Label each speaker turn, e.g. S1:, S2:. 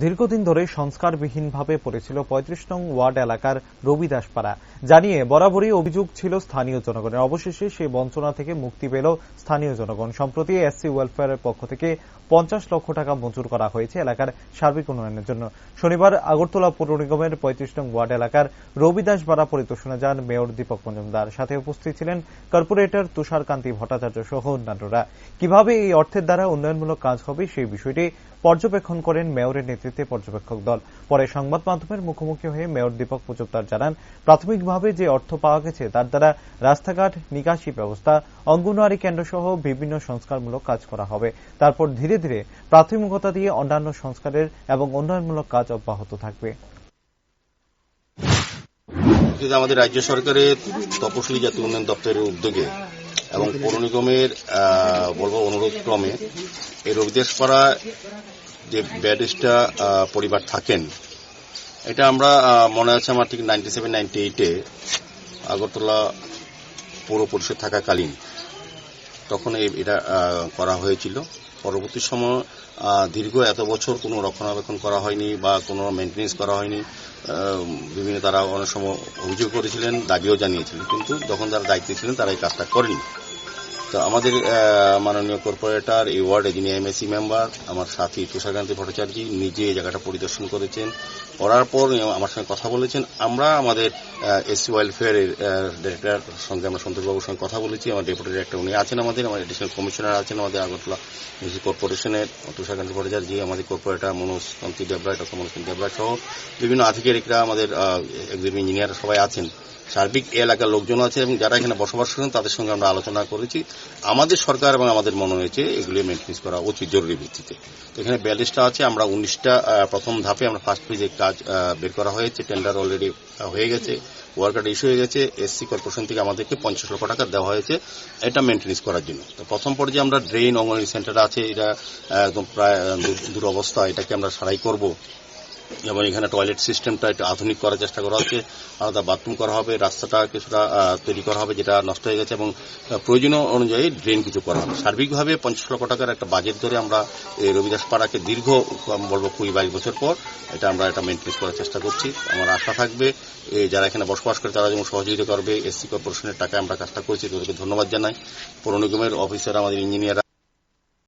S1: দীর্ঘদিন ধরে সংস্কারবিহীনভাবে পড়েছিল ৩৫ নং ওয়ার্ড এলাকার রবিদাসপাড়া। জানিয়ে বরাবরই অভিযোগ ছিল স্থানীয় জনগণের। অবশেষে সেই বঞ্চনা থেকে মুক্তি পেল স্থানীয় জনগণ। সম্প্রতি এসসি ওয়েলফেয়ারের পক্ষ থেকে ৫০ লক্ষ টাকা মঞ্জুর করা হয়েছে এলাকার সার্বিক উন্নয়নের জন্য। শনিবার আগরতলা পৌর নিগমের ৩৫ নং ওয়ার্ড এলাকার রবিদাসপাড়া পরিদর্শনে যান মেয়র দীপক মজুমদার। সাথে উপস্থিত ছিলেন কর্পোরেটর তুষারকান্তি ভট্টাচার্য সহ অন্যান্যরা। কিভাবে এই অর্থের দ্বারা উন্নয়নমূলক কাজ হবে সেই বিষয়টি পর্যবেক্ষণ করেন মেয়রের নেতৃত্বে পর্যবেক্ষক দল। পরে সংবাদ মাধ্যমের মুখোমুখি হয়ে মেয়র দীপক মজুমদার জানান, প্রাথমিকভাবে যে অর্থ পাওয়া গেছে তার দ্বারা রাস্তাঘাট, নিকাশি ব্যবস্থা, অঙ্গনওয়াড়ি কেন্দ্র সহ বিভিন্ন সংস্কারমূলক কাজ করা হবে। তারপর ধীরে ধীরে প্রাথমিকতা দিয়ে অন্যান্য সংস্কারের এবং উন্নয়নমূলক কাজ অব্যাহত থাকবে।
S2: আমাদের রাজ্য সরকারের তপশিলি জাতি উন্নয়ন দপ্তরের উদ্যোগে এবং পৌর নিগমের অনুরোধ ক্রমে এই রবিদাসপাড়া যে ব্যারিস্টা পরিবার থাকেন, এটা আমরা মনে আছে আমার ঠিক 97-98-এ আগরতলা পৌর পরিষদ থাকাকালীন তখন এটা করা হয়েছিল। পরবর্তী সময় দীর্ঘ এত বছর কোনো রক্ষণাবেক্ষণ করা হয়নি বা কোনো মেনটেন্যান্স করা হয়নি। বিভিন্ন তারা অনেক সময় অভিযোগ করেছিলেন, দাবিও জানিয়েছিলেন, কিন্তু যখন যারা দায়িত্বে ছিলেন তারা এই কাজটা করেনি। তো আমাদের মাননীয় কর্পোরেটর এই ওয়ার্ডে যিনি এমএসসি মেম্বার, আমার সাথী তুষারকান্তি ভট্টাচার্য নিজে এই জায়গাটা পরিদর্শন করেছেন। করার পর আমার সঙ্গে কথা বলেছেন। আমরা আমাদের এসসি ওয়েলফেয়ারের ডিরেক্টর সঙ্গে আমরা সন্তোষবাবুর সঙ্গে কথা বলেছি। আমার ডেপুটি ডিরেক্টর উনি আছেন, আমাদের এডিশনাল কমিশনার আছেন আমাদের আগরতলা মিউনিসিপাল কর্পোরেশনের তুষারকান্তি ভট্টাচার্য, আমাদের কর্পোরেটর মনোজকান্তি দেবরা, ডক্টর মনোজকান্তি দেবরা সহ বিভিন্ন আধিকারিকরা, আমাদের এক্সিকিউটিভ ইঞ্জিনিয়ার সবাই আছেন। সার্বিক এলাকার লোকজন আছে এবং যারা এখানে বসবাস করেন তাদের সঙ্গে আমরা আলোচনা করেছি। আমাদের সরকার এবং আমাদের মনে হয়েছে এগুলি মেনটেন্স করা উচিত জরুরি ভিত্তিতে। এখানে 42টা আছে। আমরা 19টা প্রথম ধাপে আমরা ফার্স্ট ফেজে কাজ বের করা হয়েছে। টেন্ডার অলরেডি হয়ে গেছে, ওয়ার্কার ইস্যু হয়ে গেছে। এসসি কর্পোরেশন থেকে আমাদেরকে ৫০ লক্ষ টাকা দেওয়া হয়েছে এটা মেনটেন্স করার জন্য। তো প্রথম পর্যায়ে আমরা ড্রেন, অঙ্গনওয়াড়ি সেন্টার আছে, এটা একদম প্রায় দুরবস্থা, এটাকে আমরা সারাই করব এবং এখানে টয়লেট সিস্টেমটা একটু আধুনিক করার চেষ্টা করা হচ্ছে। আলাদা বাথরুম করা হবে, রাস্তাটা কিছুটা তৈরি করা হবে যেটা নষ্ট হয়ে গেছে এবং প্রয়োজনীয় অনুযায়ী ড্রেন কিছু করা হবে। সার্বিকভাবে ৫০ লক্ষ টাকার একটা বাজেট ধরে আমরা এই রবিদাসপাড়াকে দীর্ঘ বলবো ২০-২২ বছর পর এটা মেনটেন্স করার চেষ্টা করছি। আমার আশা থাকবে যারা এখানে বসবাস করে তারা যেমন সহযোগিতা করবে। এসসি কর্পোরেশনের টাকায় আমরা কাজটা করছি, তাদেরকে ধন্যবাদ জানাই। পৌর নিগমের অফিসার, আমাদের ইঞ্জিনিয়ার